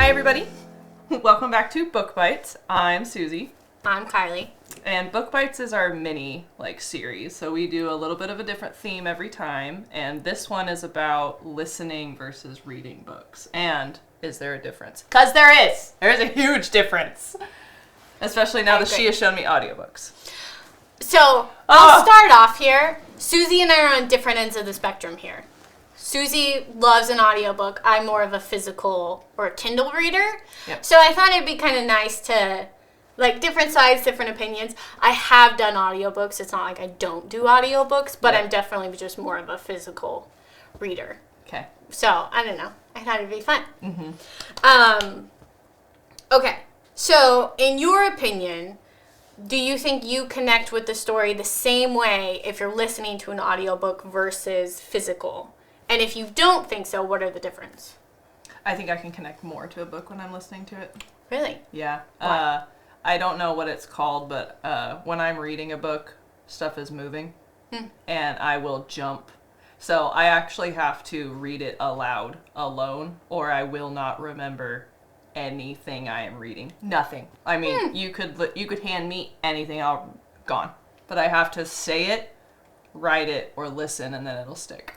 Hi everybody, welcome back to Book Bites. I'm Susie. I'm Kylie. And Book Bites is our mini series, so we do a little bit of a different theme every time, and this one is about listening versus reading books. And is there a difference? Because there is! There is a huge difference! Especially now that she has shown me audiobooks. So, I'll start off here. Susie and I are on different ends of the spectrum here. Susie loves an audiobook. I'm more of a physical or a Kindle reader. Yep. So I thought it'd be kind of nice to, different sides, different opinions. I have done audiobooks. It's not like I don't do audiobooks, but I'm definitely just more of a physical reader. Okay. So, I don't know. I thought it'd be fun. Mm-hmm. Okay. So, in your opinion, do you think you connect with the story the same way if you're listening to an audiobook versus physical? And if you don't think so, what are the difference? I think I can connect more to a book when I'm listening to it. Really? Yeah. Why? I don't know what it's called, but when I'm reading a book, stuff is moving, and I will jump. So I actually have to read it aloud, alone, or I will not remember anything I am reading. Nothing. I mean, you could hand me anything, I'll gone. But I have to say it, write it, or listen, and then it'll stick.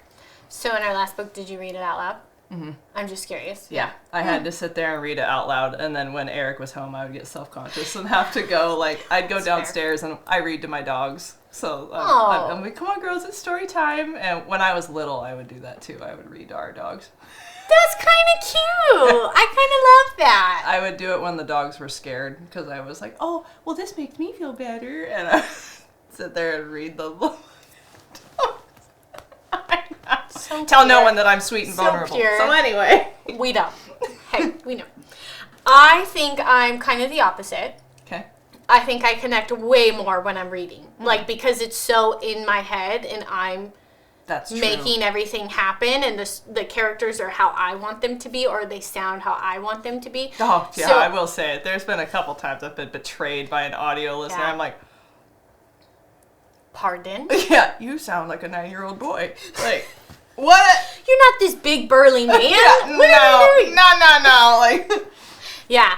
So in our last book, did you read it out loud? Mm-hmm. I'm just curious. Yeah. I had to sit there and read it out loud, and then when Eric was home, I would get self-conscious and have to go, I'd go downstairs and I read to my dogs. So I'm like, come on, girls, it's story time. And when I was little, I would do that too. I would read to our dogs. That's kind of cute. I kind of love that. I would do it when the dogs were scared, because I was like, oh, well, this makes me feel better. And I sit there and read the dogs. So Tell pure. no one that I'm sweet and vulnerable. Pure. So anyway. We know. Hey, we know. I think I'm kind of the opposite. Okay. I think I connect way more when I'm reading. Because it's so in my head and I'm making everything happen, and the characters are how I want them to be, or they sound how I want them to be. Oh, yeah, so, I will say it. There's been a couple times I've been betrayed by an audio listener. Yeah. I'm like, pardon? yeah, you sound like a 9-year-old boy. Like, what? You're not this big burly man. Yeah, what are you doing? No. Like, yeah.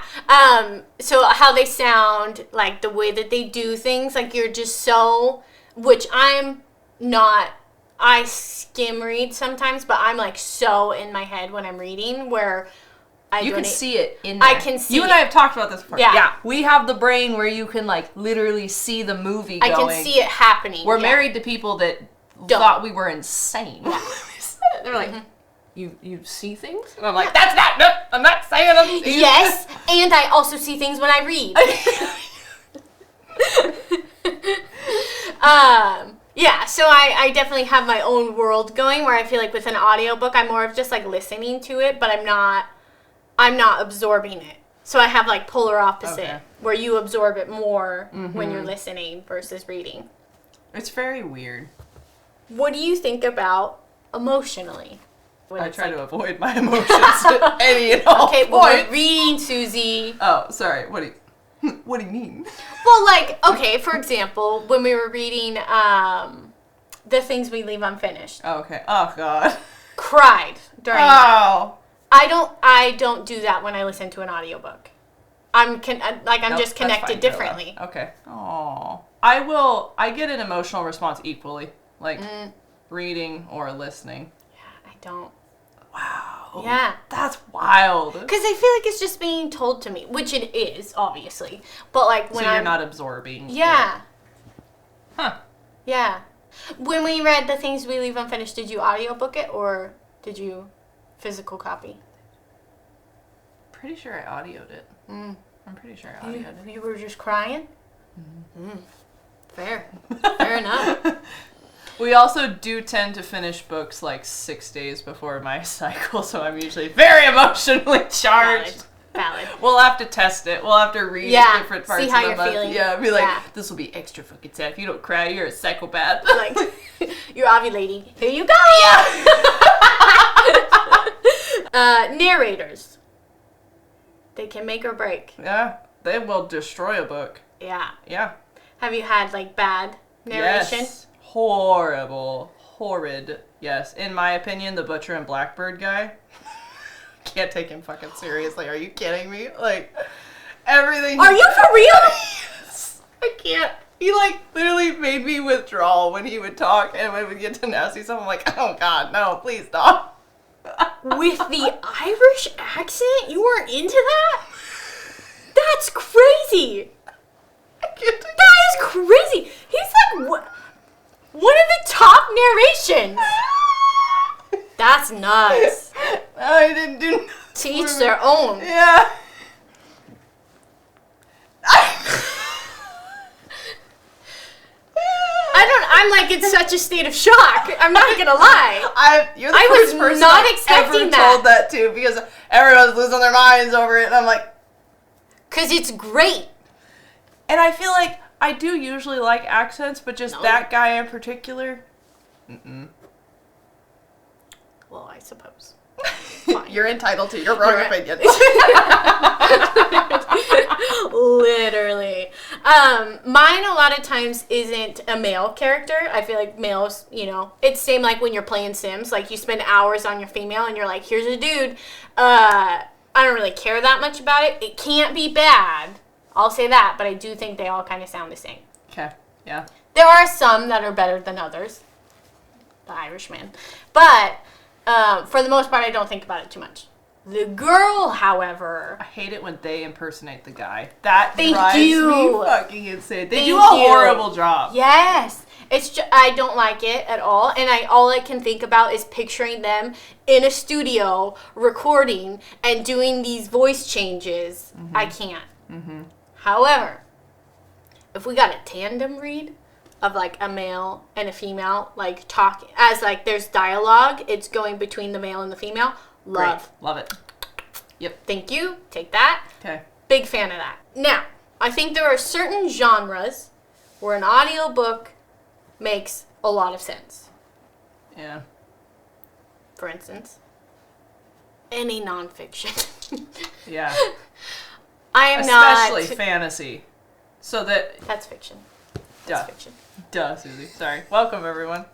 So how they sound, the way that they do things, you're just so, which I'm not. I skim read sometimes, but I'm so in my head when I'm reading where you can see it in there. I can see You and I have talked about this before. Yeah. We have the brain where you can literally see the movie going. I can see it happening. We're married to people that thought we were insane. Yeah. They're like, you see things? And I'm like, nope, I'm not saying them. Yes, and I also see things when I read. Yeah, so I definitely have my own world going where I feel like with an audiobook, I'm more of just listening to it, but I'm not absorbing it. So I have polar opposite, where you absorb it more when you're listening versus reading. It's very weird. What do you think about emotionally? I try to avoid my emotions at any and all Okay, points. well, we're reading, Susie. Oh, sorry. What do you mean? Well, okay, for example, when we were reading The Things We Leave Unfinished. Oh, okay. Oh, God. Cried during that. I don't do that when I listen to an audiobook. I'm just connected differently. Okay. Oh. I get an emotional response equally. Reading or listening. Yeah, I don't. Wow. Yeah. That's wild. Because I feel like it's just being told to me, which it is, obviously. But when you're not absorbing. Yeah. It. Huh. Yeah. When we read The Things We Leave Unfinished, did you audiobook it or did you physical copy? Pretty sure I audioed it. I'm pretty sure I audioed it. You were just crying? Fair. Fair enough. We also do tend to finish books 6 days before my cycle, so I'm usually very emotionally charged. Valid. We'll have to test it. We'll have to read different parts see how of the you're month. feeling. Yeah, be like, this will be extra fucking sad. If you don't cry, you're a psychopath. You're ovulating. Here you go. Yeah. Narrators. They can make or break. Yeah, they will destroy a book. Yeah. Yeah. Have you had bad narration? Yes. Horrible. Horrid. Yes. In my opinion, the Butcher and Blackbird guy. can't take him fucking seriously. Are you kidding me? Like, everything. Are you for real? Yes. I can't. He, like, literally made me withdraw when he would talk, and when we get to nasty stuff, I'm like, oh god, no, please stop. With the Irish accent? You weren't into that? That's crazy. I can't take That is crazy. He's like one of the top narrations. That's nuts. I didn't do nothing. To each their own. Yeah. I'm like in such a state of shock. I'm not gonna lie. You're the first person not I've expecting ever that. told that to, because everyone's losing their minds over it, and I'm like, 'Cause it's great. and I feel like I do usually like accents, but just that guy in particular, Well, I suppose. you're entitled to your own opinion. Literally. Mine a lot of times isn't a male character. I feel like males, it's same like when you're playing Sims. Like you spend hours on your female and you're like, here's a dude. I don't really care that much about it. It can't be bad. I'll say that, but I do think they all kind of sound the same. Okay, yeah. There are some that are better than others. The Irishman. But for the most part, I don't think about it too much. The girl, however... I hate it when they impersonate the guy. That Thank drives you. me fucking insane. They Thank do a you. horrible job. Yes. I don't like it at all. And all I can think about is picturing them in a studio recording and doing these voice changes. Mm-hmm. I can't. Mm-hmm. However, if we got a tandem read of like a male and a female, like talk as like there's dialogue, it's going between the male and the female. Love. Great. Love it. Yep. Thank you. Take that. Okay. Big fan of that. Now, I think there are certain genres where an audiobook makes a lot of sense. Yeah. For instance, any nonfiction. Yeah. I am Especially fantasy. So that... That's fiction. Duh. That's fiction. Duh, Susie. Sorry. Welcome, everyone.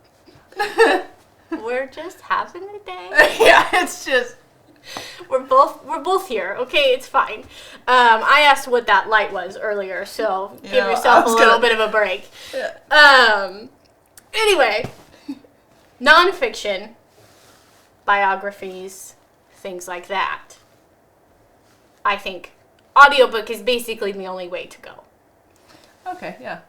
We're just having a day. Yeah, it's just... We're both here. Okay, it's fine. I asked what that light was earlier, so give yourself a little bit of a break. Yeah. Anyway, nonfiction, biographies, things like that. I think audiobook is basically the only way to go. Okay, yeah.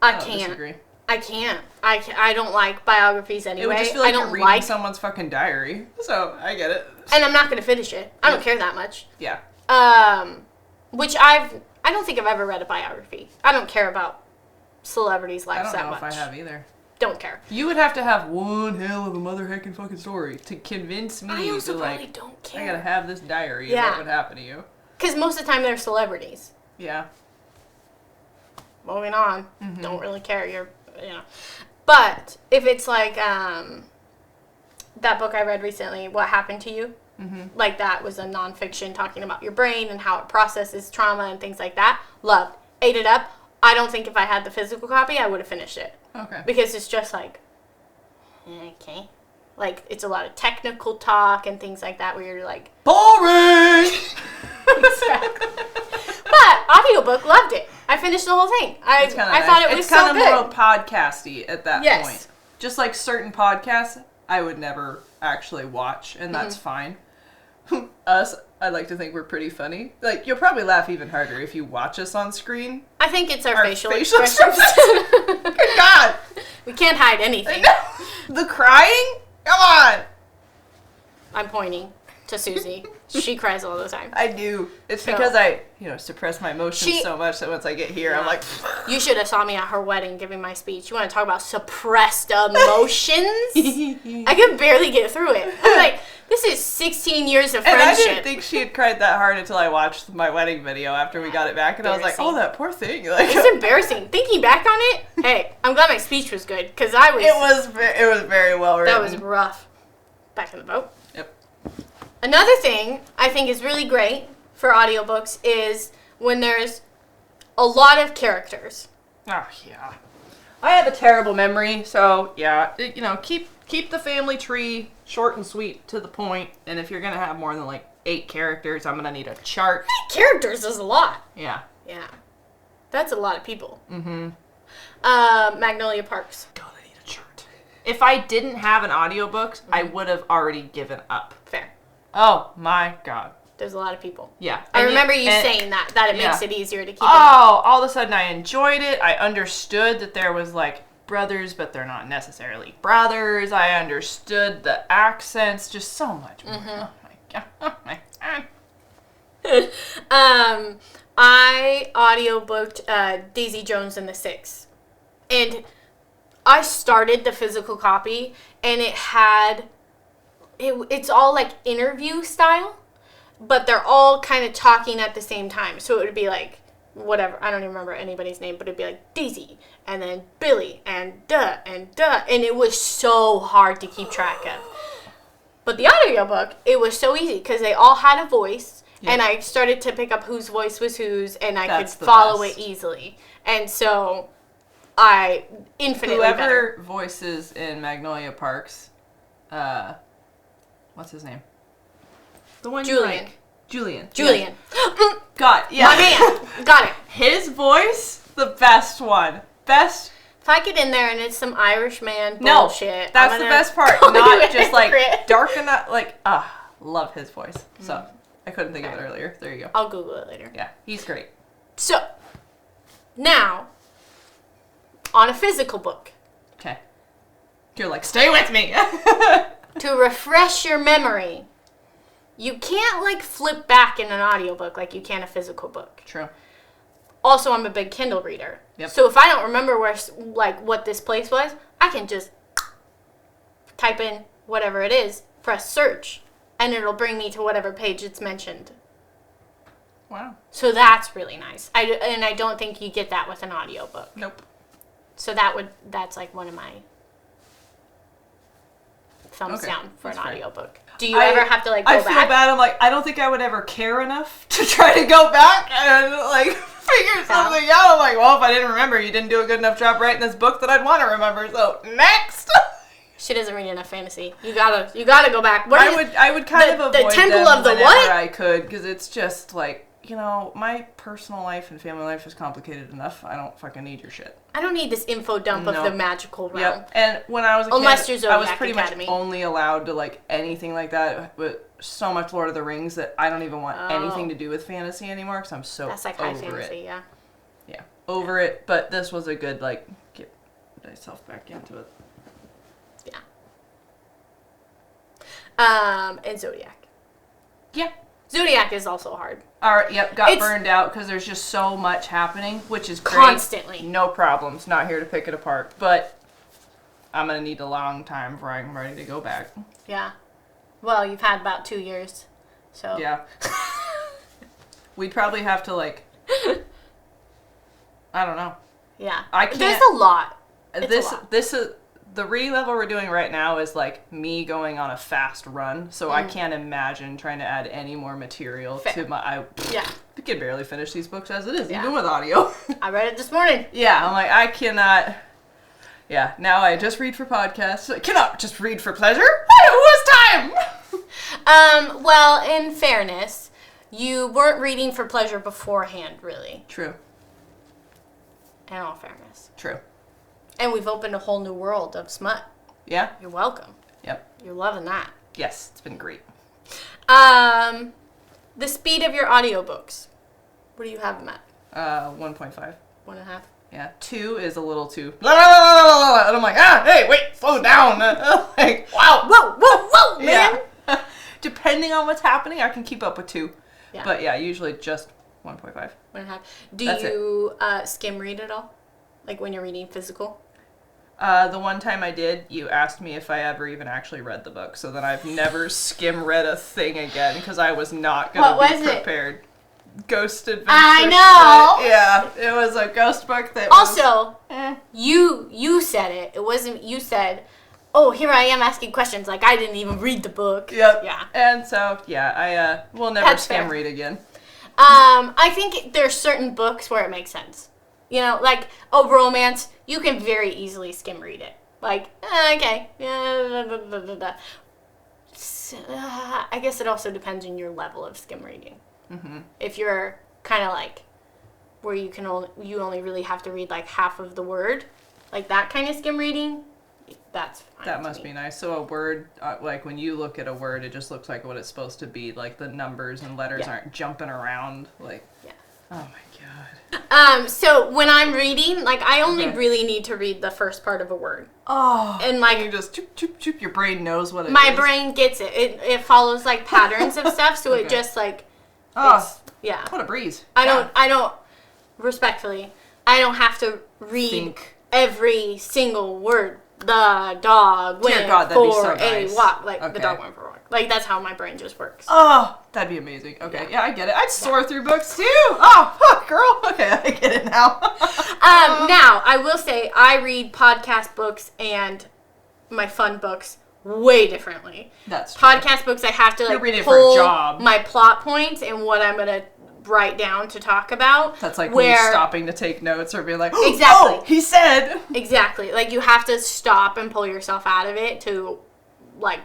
I don't can't. disagree. I can't. I don't like biographies anyway. It would just feel like I you're don't reading someone's fucking diary. So, I get it. And I'm not going to finish it. I don't care that much. Yeah. Which I don't think I've ever read a biography. I don't care about celebrities' lives that much. I don't know if I have either. Don't care. You would have to have one hell of a mother heckin' fucking story to convince me I also to really don't care. I gotta have this diary of what would happen to you. Because most of the time they're celebrities. Yeah. Moving on. Mm-hmm. Don't really care. But if it's like that book I read recently, What Happened to You? Mm-hmm. Like that was a nonfiction talking about your brain and how it processes trauma and things like that. Loved. Ate it up. I don't think if I had the physical copy, I would have finished it. Okay. Because it's just like, okay. Like, it's a lot of technical talk and things like that where you're like... Boring! Exactly. But audiobook, loved it. I finished the whole thing. I thought it was so good. It's kind of more podcasty at that point. Just like certain podcasts, I would never actually watch, and that's fine. Us, I like to think we're pretty funny. Like, you'll probably laugh even harder if you watch us on screen. I think it's our facial expressions. Good God! We can't hide anything. The crying? Come on! I'm pointing to Susie. She cries all the time. I do. It's because I, suppress my emotions so much that once I get here, I'm like... You should have saw me at her wedding giving my speech. You want to talk about suppressed emotions? I could barely get through it. I'm like, this is 16 years of friendship. And I didn't think she had cried that hard until I watched my wedding video after we got it back, and I was like, oh, that poor thing. Like, it's embarrassing. Thinking back on it, hey, I'm glad my speech was good, because I was... It was very well written. That was rough. Back in the boat. Yep. Another thing I think is really great for audiobooks is when there's a lot of characters. Oh, yeah. I have a terrible memory, so, yeah, keep keep the family tree short and sweet to the point. And if you're going to have more than like 8 characters, I'm going to need a chart. 8 characters is a lot. Yeah. Yeah. That's a lot of people. Mm-hmm. Magnolia Parks. God, I need a chart. If I didn't have an audiobook, I would have already given up. Fair. Oh my God. There's a lot of people. Yeah. I remember you saying that it makes it easier to keep all of a sudden I enjoyed it. I understood that there was like brothers, but they're not necessarily brothers. I understood the accents, just so much more. Oh my God. Oh my God. I audiobooked Daisy Jones and the Six. And I started the physical copy, and it's all like interview style, but they're all kind of talking at the same time. So it would be like, whatever, I don't even remember anybody's name, but it'd be like Daisy, and then Billy, and duh, and duh. And it was so hard to keep track of. But the audiobook, it was so easy, because they all had a voice, and I started to pick up whose voice was whose, and I could follow it easily. And so I infinitely Whoever voices in Magnolia Parks, what's his name? The one Julian. you like. Julian. Julian. Yes. God, yeah. My man. Got it. His voice, the best one. Best. If I get in there and it's some Irish man No, bullshit, that's the best part. Not just like dark enough. Like, love his voice. So I couldn't think of it earlier. There you go. I'll Google it later. Yeah, he's great. So, now, on a physical book. Okay. You're like, stay with me. To refresh your memory, you can't like flip back in an audiobook like you can a physical book. True. Also, I'm a big Kindle reader. Yep. So if I don't remember what this place was, I can just type in whatever it is, press search, and it'll bring me to whatever page it's mentioned. Wow. So that's really nice. I don't think you get that with an audiobook. Nope. So that's like one of my thumbs down for an audiobook. Do you ever have to like go back? I feel bad. I'm like, I don't think I would ever care enough to try to go back and like figure something out. I'm like, well, if I didn't remember, you didn't do a good enough job writing this book that I'd want to remember. So next. She doesn't read enough fantasy. You gotta go back. I would kind of avoid the Temple them of the whenever what? I could, because it's just like, my personal life and family life is complicated enough. I don't fucking need your shit. I don't need this info dump of the magical realm. Yep. And when I was a kid, Unless you're Zodiac I was pretty Academy. much only allowed to like anything like that. But so much Lord of the Rings that I don't even want anything to do with fantasy anymore, because I'm so that's like over high fantasy, it. Yeah, over it. But this was a good like get myself back into it. Yeah. And Zodiac. Yeah. Zodiac is also hard. Alright, yep, got burned out because there's just so much happening, which is great. Constantly. No problems. Not here to pick it apart. But I'm going to need a long time before I'm ready to go back. Yeah. Well, you've had about 2 years, so. Yeah. We'd probably have to, like, I don't know. Yeah. I can't. There's a lot. This is the read level we're doing right now is like me going on a fast run, so I can't imagine trying to add any more material to my. I can barely finish these books as it is, even with audio. I read it this morning. Yeah, I'm like, I cannot. Yeah, now I just read for podcasts. I cannot just read for pleasure. Who has time? Well, in fairness, you weren't reading for pleasure beforehand, really. True. In all fairness. True. And we've opened a whole new world of smut. Yeah. You're welcome. Yep. You're loving that. Yes, it's been great. The speed of your audiobooks. What do you have them at? 1.5. 1.5. Yeah. 2 is a little too. And I'm like, hey, wait, slow down. Like, wow. Whoa, man. Yeah. Depending on what's happening, I can keep up with 2. Yeah. But yeah, usually just 1.5. 1.5. Do you skim read at all? Like when you're reading physical? The one time I did, you asked me if I ever even actually read the book, so then I've never skim read a thing again because I was not going to be prepared. Ghost Adventure. I know. Yeah, it was a ghost book that also, you said it. It wasn't you said, oh, here I am asking questions like I didn't even read the book. Yep. Yeah. And so, I will never skim read again. I think there's certain books where it makes sense. Like, romance, you can very easily skim read it. Like, okay. I guess it also depends on your level of skim reading. Mm-hmm. If you're kind of like where you only really have to read like half of the word, like that kind of skim reading, that's fine. That must be nice. So a word, like when you look at a word, it just looks like what it's supposed to be. Like the numbers and letters aren't jumping around. Like, oh my god. So when I'm reading, like I only really need to read the first part of a word. Oh. And like you just choop, choop, choop. Your brain knows what it is. My brain gets it. It follows like patterns of stuff, so it just like. What a breeze. I don't. Respectfully, I don't have to read every single word. The dog went for a walk. Like, the dog went for a walk. Like, that's how my brain just works. Oh, that'd be amazing. Okay, yeah I get it. I'd soar through books, too. Oh, girl. Okay, I get it now. Now, I will say, I read podcast books and my fun books way differently. That's true. Podcast books, I have to, like, pull my plot points and what I'm going to write down to talk about. That's like me stopping to take notes or be like, exactly. Oh, he said. Exactly. Like, you have to stop and pull yourself out of it to, like,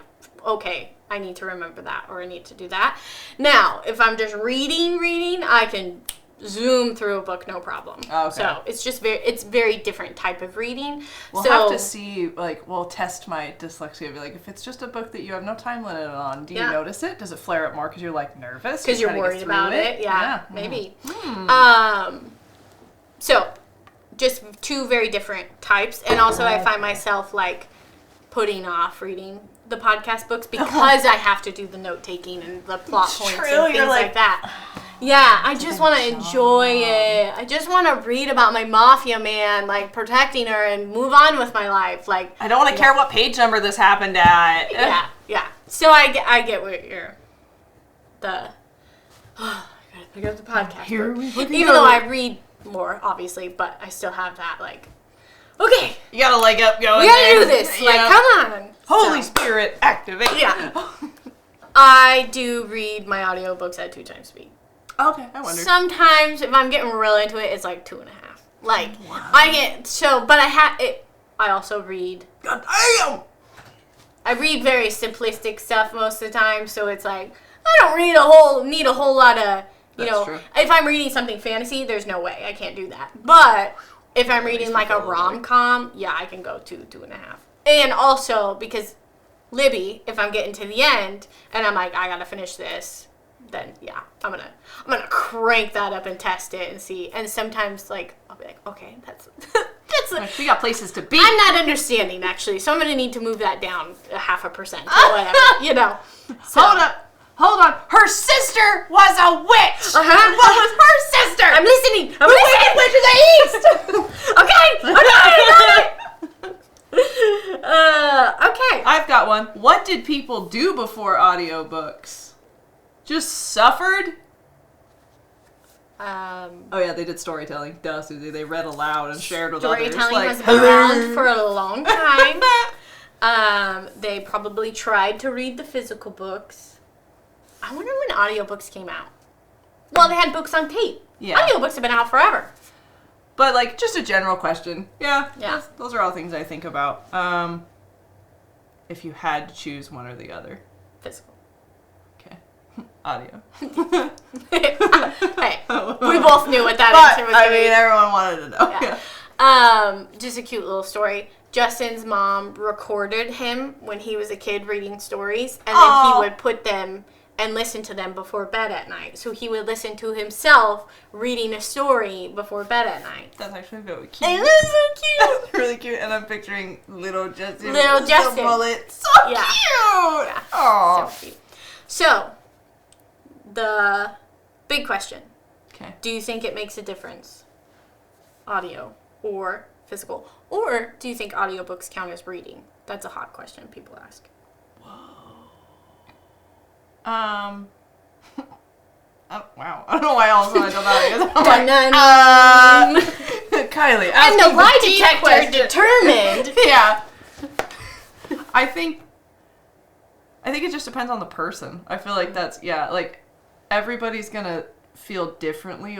okay, I need to remember that or I need to do that. Now, if I'm just reading, I can zoom through a book, no problem. Okay. So it's just very different type of reading. We'll have to see, like, we'll test my dyslexia. Be like, if it's just a book that you have no time limit on, do you notice it? Does it flare up more because you're, like, nervous? Because you're worried about it? Yeah, maybe. So, just two very different types. And also I find myself, like, putting off reading the podcast books because I have to do the note-taking and the plot points and things like that. Yeah, I just want to enjoy it. I just want to read about my mafia man, like, protecting her and move on with my life. Like, I don't want to care what page number this happened at. Yeah. So I get what you're... I gotta pick up the podcast. Even though I read more, obviously, but I still have that, like, okay. You got a leg up going. We gotta do this. Like, come on. Holy Spirit, activate. Yeah. I do read my audiobooks at 2 times speed. Okay, I wonder. Sometimes, if I'm getting real into it, it's like 2.5. Like, but I also read. God damn! I read very simplistic stuff most of the time, so it's like, I don't need a whole lot of, True. If I'm reading something fantasy, there's no way, I can't do that. But, if I'm reading like a rom-com, I can go 2.5. And also, because Libby, if I'm getting to the end, and I'm like, I gotta finish this, then I'm gonna crank that up and test it and see. And sometimes, like, I'll be like, okay, that's we got places to be. I'm not understanding, actually, so I'm gonna need to move that down 0.5% or whatever, So, Hold on. Her sister was a witch. What was her sister? I'm listening. The Wicked Witch of the East. Okay. I've got one. What did people do before audiobooks? Just suffered? They did storytelling. Duh, Susie. They read aloud and shared with others. Storytelling has been around for a long time. They probably tried to read the physical books. I wonder when audiobooks came out. Well, they had books on tape. Yeah. Audiobooks have been out forever. But, like, just a general question. Yeah. Those are all things I think about. If you had to choose one or the other. Physical. Okay. Audio. Hey, we both knew what that answer was going to be. Everyone wanted to know. Yeah. Just a cute little story. Justin's mom recorded him when he was a kid reading stories, and then he would put them and listen to them before bed at night. So he would listen to himself reading a story before bed at night. That's actually really cute. It is so cute. That's really cute. And I'm picturing little Justin. Little Justin. Bullet. So cute. Yeah. Aww. So cute. So, the big question. Okay. Do you think it makes a difference? Audio or physical? Or do you think audiobooks count as reading? That's a hot question people ask. Oh, wow. I don't know why all of a sudden I don't know. Kylee. And the lie detector determined. Yeah. I think it just depends on the person. I feel like that's, like, everybody's gonna feel differently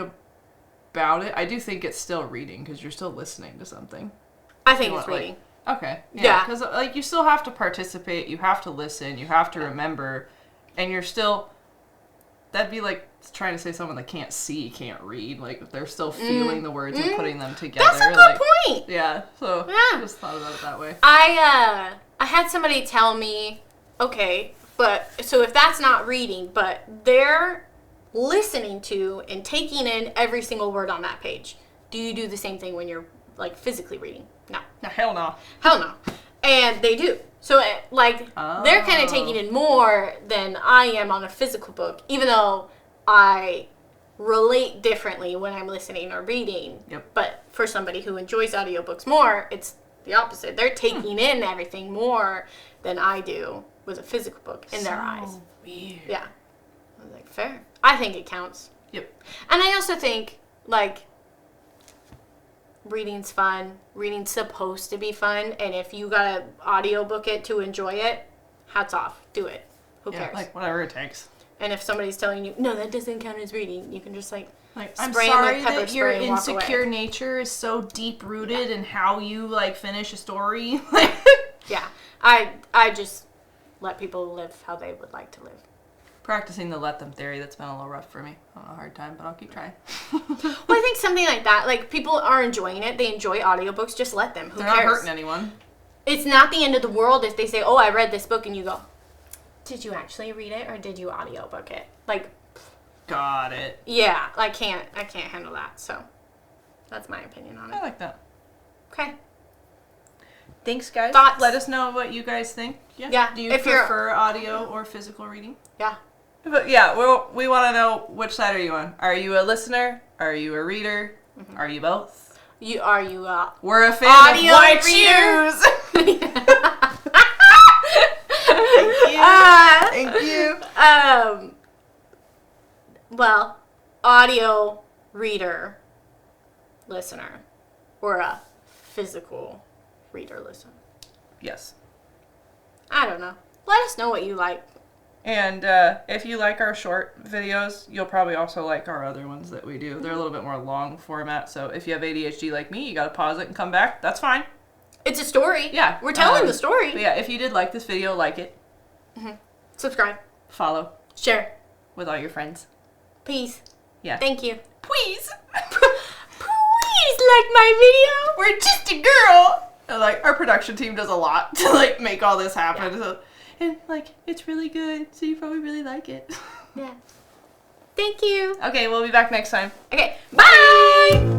about it. I do think it's still reading because you're still listening to something. I think it's reading. Okay. Yeah. Because, like, you still have to participate. You have to listen. You have to remember. And you're still... That'd be like trying to say someone that can't see, can't read. Like, they're still feeling the words and putting them together. That's a good point. Yeah. So, I just thought about it that way. I had somebody tell me, okay, but... So if that's not reading, but they're listening to and taking in every single word on that page, do you do the same thing when you're, like, physically reading? No. No, hell no. Hell no. And they do. So, they're kind of taking in more than I am on a physical book, even though I relate differently when I'm listening or reading. Yep. But for somebody who enjoys audiobooks more, it's the opposite. They're taking in everything more than I do with a physical book in their eyes. Weird. Yeah. I was like, fair. I think it counts. Yep. And I also think, like, reading's fun. Reading's supposed to be fun. And if you gotta audiobook it to enjoy it, hats off. Do it. Who cares? Like, whatever it takes. And if somebody's telling you, no, that doesn't count as reading, you can just, like I'm spray 'em sorry with pepper that your spray and walk insecure away. nature is so deep-rooted in how you, like, finish a story. Yeah. I just let people live how they would like to live. Practicing the let them theory, that's been a little rough for me. A hard time, but I'll keep trying. Well, I think something like that, like, people are enjoying it. They enjoy audiobooks. Just let them. Who They're cares? not hurting anyone. It's not the end of the world if they say, oh, I read this book, and you go, did you actually read it, or did you audiobook it? Like, Got it. yeah, I can't handle that, so that's my opinion on I it. like that. Okay. Thanks, guys. Thoughts? Let us know what you guys think. Yeah, Do you if you're- prefer audio or physical reading? Yeah. But yeah, we want to know, which side are you on? Are you a listener? Are you a reader? Mm-hmm. Are you both? Are you We're a fan audio of white reader? shoes. Thank you. Well, audio reader listener or a physical reader listener. Yes. I don't know. Let us know what you like. And if you like our short videos, you'll probably also like our other ones that we do. They're a little bit more long format, so if you have ADHD like me, you gotta pause it and come back. That's fine. It's a story. Yeah. We're telling the story. But yeah, if you did like this video, like it. Subscribe. Follow Share. with all your friends. Peace. Yeah. Thank you. Please. Please like my video. We're just a girl. And, like, our production team does a lot to, like, make all this happen. Yeah. So, and, like, it's really good, so you probably really like it. Yeah. Thank you. Okay, we'll be back next time. Okay. Bye.